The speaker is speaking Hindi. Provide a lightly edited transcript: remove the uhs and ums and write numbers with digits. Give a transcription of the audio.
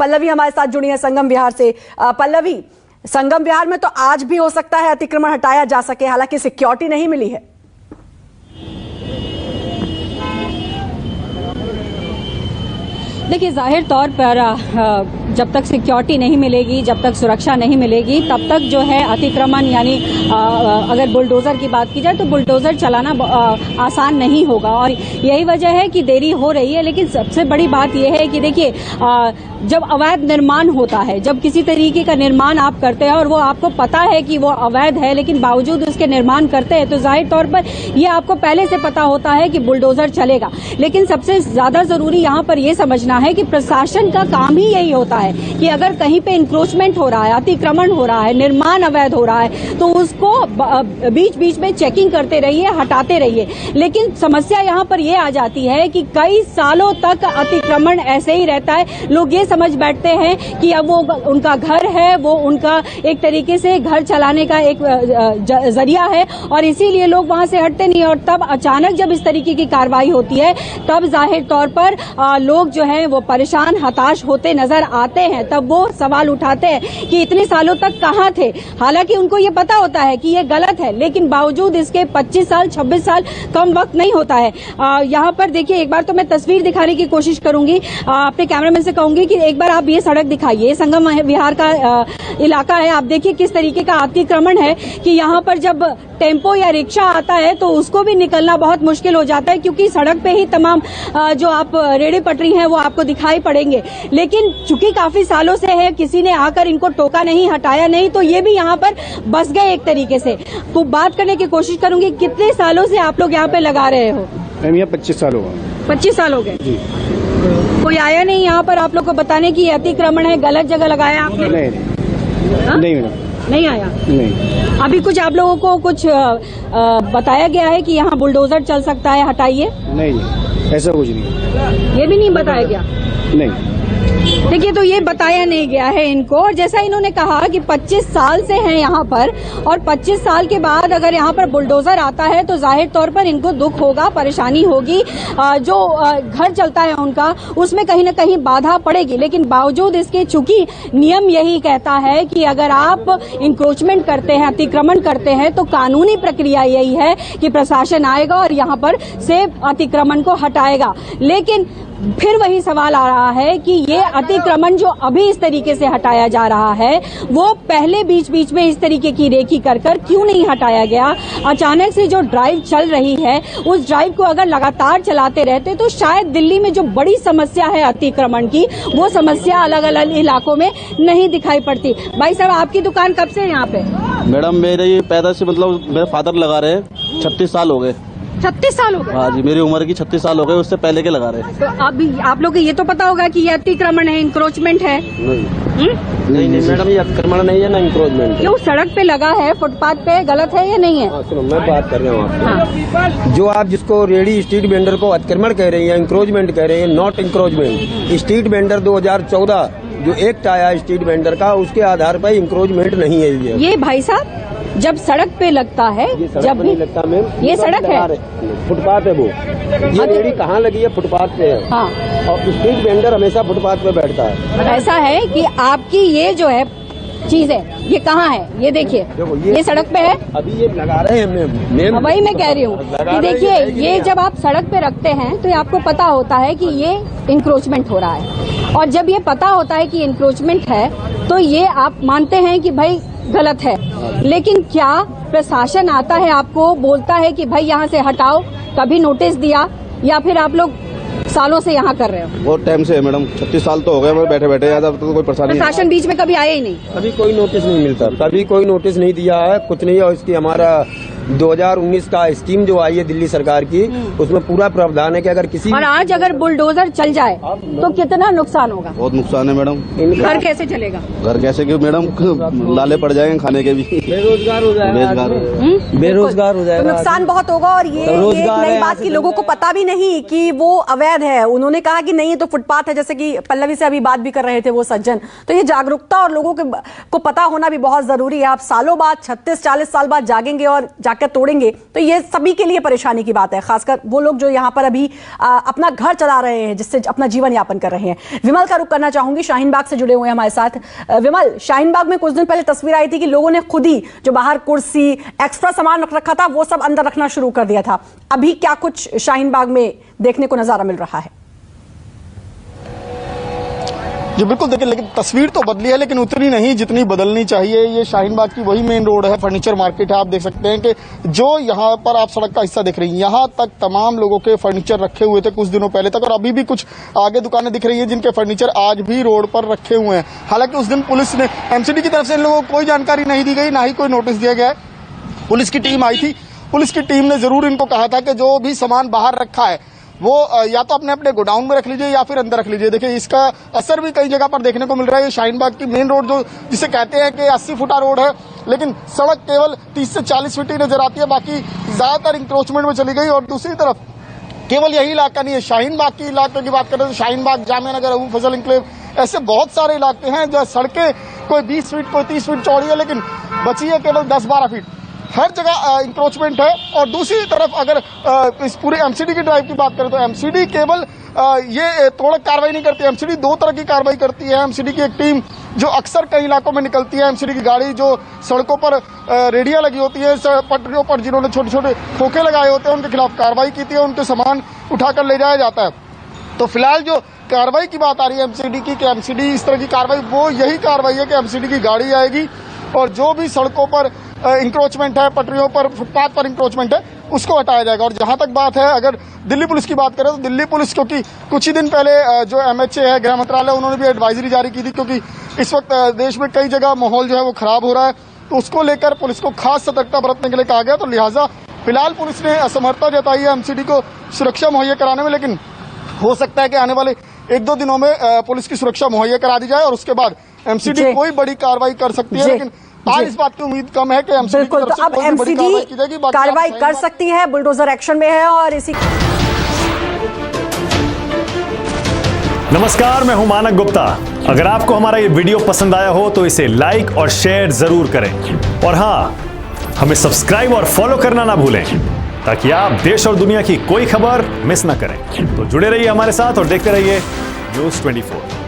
पल्लवी हमारे साथ जुड़ी है संगम विहार से। पल्लवी, संगम विहार में तो आज भी हो सकता है अतिक्रमण हटाया जा सके, हालांकि सिक्योरिटी नहीं मिली है। देखिए, जाहिर तौर पर जब तक सिक्योरिटी नहीं मिलेगी, जब तक सुरक्षा नहीं मिलेगी, तब तक जो है अतिक्रमण यानी अगर बुलडोज़र की बात की जाए तो बुलडोज़र चलाना आसान नहीं होगा और यही वजह है कि देरी हो रही है। लेकिन सबसे बड़ी बात यह है कि देखिए, जब अवैध निर्माण होता है, जब किसी तरीके का निर्माण आप करते हैं और वो आपको पता है कि वो अवैध है लेकिन बावजूद उसके निर्माण करते हैं, तो जाहिर तौर पर ये आपको पहले से पता होता है कि बुलडोज़र चलेगा। लेकिन सबसे ज्यादा जरूरी यहाँ पर यह समझना है कि प्रशासन का काम ही यही होता है कि अगर कहीं पे इंक्रोचमेंट हो रहा है, अतिक्रमण हो रहा है, निर्माण अवैध हो रहा है, तो उसको बीच बीच में चेकिंग करते रहिए, हटाते रहिए। लेकिन समस्या यहाँ पर यह आ जाती है कि कई सालों तक अतिक्रमण ऐसे ही रहता है। लोग ये समझ बैठते हैं कि अब वो उनका घर है, वो उनका एक तरीके से घर चलाने का एक जरिया है और इसीलिए लोग वहां से हटते नहीं। और तब अचानक जब इस तरीके की कार्रवाई होती है, तब जाहिर तौर पर लोग जो है वो परेशान, हताश होते नजर आते हैं। तब वो सवाल उठाते हैं कि इतने सालों तक कहां थे। हालांकि उनको ये पता होता है कि ये गलत है, लेकिन बावजूद इसके 25 साल 26 साल कम वक्त नहीं होता है। यहाँ पर देखिए, एक बार तो मैं तस्वीर दिखाने की कोशिश करूंगी, अपने कैमरामैन से कहूंगी कि एक बार आप ये सड़क दिखाइए। ये संगम विहार का इलाका है। आप देखिए किस तरीके का अतिक्रमण है कि यहाँ पर जब टेम्पो या रिक्शा आता है तो उसको भी निकलना बहुत मुश्किल हो जाता है, क्योंकि सड़क पे ही तमाम जो आप रेहड़ी पटरी हैं वो आपको दिखाई पड़ेंगे। लेकिन चूंकि काफी सालों से है, किसी ने आकर इनको टोका नहीं, हटाया नहीं, तो ये भी यहाँ पर बस गए एक तरीके से। तो बात करने की कोशिश करूंगी, कितने सालों से आप लोग यहाँ पे लगा रहे हो? मैम यहाँ 25 साल हो गए। 25 साल हो गए। कोई आया नहीं यहाँ पर आप लोग को बताने की अतिक्रमण है, गलत जगह लगाया आपने? नहीं मैडम, नहीं आया। नहीं। अभी कुछ आप लोगों को कुछ बताया गया है कि यहाँ बुलडोजर चल सकता है, हटाइए? नहीं, ऐसा कुछ नहीं। ये भी नहीं बताया गया? नहीं। देखिए, तो ये बताया नहीं गया है इनको। और जैसा इन्होंने कहा कि 25 साल से हैं यहाँ पर, और 25 साल के बाद अगर यहाँ पर बुलडोजर आता है तो जाहिर तौर पर इनको दुख होगा, परेशानी होगी। जो घर चलता है उनका, उसमें कहीं न कहीं बाधा पड़ेगी। लेकिन बावजूद इसके, चूंकि नियम यही कहता है कि अगर आप इंक्रोचमेंट करते हैं, अतिक्रमण करते हैं, तो कानूनी प्रक्रिया यही है कि प्रशासन आएगा और यहाँ पर से अतिक्रमण को हटाएगा। लेकिन फिर वही सवाल आ रहा है कि ये अतिक्रमण जो अभी इस तरीके से हटाया जा रहा है, वो पहले बीच बीच में इस तरीके की रेकी कर क्यों नहीं हटाया गया? अचानक से जो ड्राइव चल रही है, उस ड्राइव को अगर लगातार चलाते रहते तो शायद दिल्ली में जो बड़ी समस्या है अतिक्रमण की, वो समस्या अलग अलग इलाकों में नहीं दिखाई पड़ती। भाई साहब, आपकी दुकान कब से है यहाँ पे? मैडम, मेरे ये पैदा से मतलब मेरे फादर लगा रहे हैं, 36 साल हो गए। 36 साल हो गए? हाँ जी, मेरी उम्र की 36 साल हो गए, उससे पहले के लगा रहे हैं। तो अभी आप लोग को ये तो पता होगा कि ये अतिक्रमण है, इंक्रोचमेंट है? नहीं मैडम, ये अतिक्रमण नहीं है ना इंक्रोचमेंट। क्यों सड़क पे लगा है, फुटपाथ पे, गलत है या नहीं है? सुनो, मैं बात कर रहा हूँ हाँ। जो आप जिसको रेडी स्ट्रीट वेंडर को अतिक्रमण कह रही हैं, इंक्रोचमेंट कह रहे हैं, नॉट इंक्रोचमेंट। स्ट्रीट वेंडर 2014 जो एक्ट आया स्ट्रीट वेंडर का, उसके आधार पर इंक्रोचमेंट नहीं है। ये भाई साहब, जब सड़क पे लगता है, जब भी लगता मैम, ये सड़क है, फुटपाथ है वो। ये रेडी कहाँ लगी है? फुटपाथ पे है। हाँ। और स्ट्रीट वेंडर हमेशा फुटपाथ पे बैठता है। ऐसा है कि आपकी ये जो है चीज है, ये कहाँ है? ये देखिए, ये सड़क पे है। अभी ये लगा रहे हैं मैम। वही मैं कह रही हूँ कि देखिए, ये जब आप सड़क पे रखते हैं तो आपको पता होता है कि ये इंक्रोचमेंट हो रहा है, और जब ये पता होता है कि इंक्रोचमेंट है तो ये आप मानते हैं कि भाई गलत है। लेकिन क्या प्रशासन आता है, आपको बोलता है कि भाई यहाँ से हटाओ? कभी नोटिस दिया, या फिर आप लोग सालों से यहाँ कर रहे हो? बहुत टाइम से है मैडम, 36 साल तो हो गए बैठे बैठे। यहाँ तो कोई परेशानी, प्रशासन बीच में कभी आया ही नहीं? कभी कोई नोटिस नहीं मिलता, कभी कोई नोटिस नहीं दिया है, कुछ नहीं है। और इसकी हमारा 2019 का स्कीम जो आई है दिल्ली सरकार की, उसमें पूरा प्रावधान है कि अगर किसी, और आज अगर बुलडोजर चल जाए तो कितना नुकसान होगा? बहुत नुकसान है मैडम। घर कैसे चलेगा? घर कैसे, क्यों मैडम, लाले पड़ जाएंगे खाने के भी, बेरोजगार हो जाएगा, बेरोजगार हो जाएगा, नुकसान बहुत होगा। और ये एक नई बात की लोगों को पता भी नहीं कि वो अवैध है। उन्होंने कहा कि नहीं, ये तो फुटपाथ है, जैसे कि पल्लवी से अभी बात भी कर रहे थे वो सज्जन। तो ये जागरूकता और लोगों को पता होना भी बहुत जरूरी है। आप सालों बाद, 36-40 साल बाद जागेंगे और जाकर तोड़ेंगे तो ये सभी के लिए परेशानी की बात है, खासकर वो लोग जो यहाँ पर अभी अपना घर चला रहे हैं, जिससे अपना जीवन यापन कर रहे हैं। विमल का रुख करना चाहूंगी, शाहीन बाग से जुड़े हुए हैं हमारे साथ। विमल, शाहीन बाग में कुछ दिन पहले तस्वीर आई थी कि लोगों ने खुद ही जो बाहर कुर्सी, एक्स्ट्रा सामान रख रखा था वो सब अंदर रखना शुरू कर दिया था। अभी क्या कुछ शाहीन बाग में देखने को नजारा मिल रहा है? जी बिल्कुल, देखिए लेकिन तस्वीर तो बदली है, लेकिन उतनी नहीं जितनी बदलनी चाहिए। ये शाहीन बाग की वही मेन रोड है, फर्नीचर मार्केट है। आप देख सकते हैं कि जो यहाँ पर आप सड़क का हिस्सा देख रही हैं, यहाँ तक तमाम लोगों के फर्नीचर रखे हुए थे कुछ दिनों पहले तक, और अभी भी कुछ आगे दुकानें दिख रही हैं जिनके फर्नीचर आज भी रोड पर रखे हुए हैं। हालांकि उस दिन पुलिस ने, एमसीडी की तरफ से इन लोगों को कोई जानकारी नहीं दी गई, ना ही कोई नोटिस दिया गया है। पुलिस की टीम आई थी, पुलिस की टीम ने जरूर इनको कहा था कि जो भी सामान बाहर रखा है वो या तो अपने अपने गोडाउन में रख लीजिए या फिर अंदर रख लीजिए। देखिए इसका असर भी कई जगह पर देखने को मिल रहा है। ये शाहीन बाग की मेन रोड जो जिसे कहते हैं कि 80 फुटा रोड है, लेकिन सड़क केवल 30 से 40 फीट ही नजर आती है, बाकी ज्यादातर इंक्रोचमेंट में चली गई। और दूसरी तरफ केवल यही इलाका नहीं है, शाहीन बाग की इलाके की बात करें तो शाहीन बाग, जामिया नगर, अबू फजल इंक्लेव, ऐसे बहुत सारे इलाके हैं जहाँ सड़कें कोई 20 फीट कोई 30 फीट चौड़ी है, लेकिन बची है केवल 10-12 फीट। हर जगह इंक्रोचमेंट है। और दूसरी तरफ अगर इस पूरे एमसीडी की ड्राइव की बात करें तो एमसीडी केवल ये तोड़क कार्रवाई नहीं करती। एमसीडी दो तरह की कार्रवाई करती है। एमसीडी की एक टीम जो अक्सर कई इलाकों में निकलती है, एमसीडी की गाड़ी जो सड़कों पर रेडियां लगी होती है, पटरियों पर जिन्होंने छोटे छोटे खोखे लगाए होते हैं, उनके खिलाफ कार्रवाई की थी, उनके सामान उठाकर ले जाया जाता है। तो फिलहाल जो कार्रवाई की बात आ रही है एमसीडी की, कि एमसीडी इस तरह की कार्रवाई, वो यही कार्रवाई है कि एमसीडी की गाड़ी आएगी और जो भी सड़कों पर इंक्रोचमेंट है, पटरियों पर, फुटपाथ पर इंक्रोचमेंट है, उसको हटाया जाएगा। और जहां तक बात है, अगर दिल्ली पुलिस की बात करें तो दिल्ली पुलिस, क्योंकि कुछ ही दिन पहले जो एमएचए है, गृह मंत्रालय, उन्होंने भी एडवाइजरी जारी की थी, क्योंकि इस वक्त देश में कई जगह माहौल जो है वो खराब हो रहा है, तो उसको लेकर पुलिस को खास सतर्कता बरतने के लिए कहा गया। तो लिहाजा फिलहाल पुलिस ने असमर्थता जताई है एमसीडी को सुरक्षा मुहैया कराने में, लेकिन हो सकता है कि आने वाले 1-2 दिनों में पुलिस की सुरक्षा मुहैया करा दी जाए और उसके बाद एमसीडी कोई बड़ी कार्रवाई कर सकती है। लेकिन आज इस बात की उम्मीद कम है कि एमसीडी बिल्कुल, तो अब एमसीडी कार्रवाई कर सकती है, बुलडोजर एक्शन में है। और इसी नमस्कार, मैं हूं मानक गुप्ता। अगर आपको हमारा ये वीडियो पसंद आया हो तो इसे लाइक और शेयर जरूर करें, और हां, हमें सब्सक्राइब और फॉलो करना ना भूलें ताकि आप देश और दुनिया की कोई खबर मिस ना करें। तो जुड़े रहिए हमारे साथ और देखते रहिए न्यूज़ 24।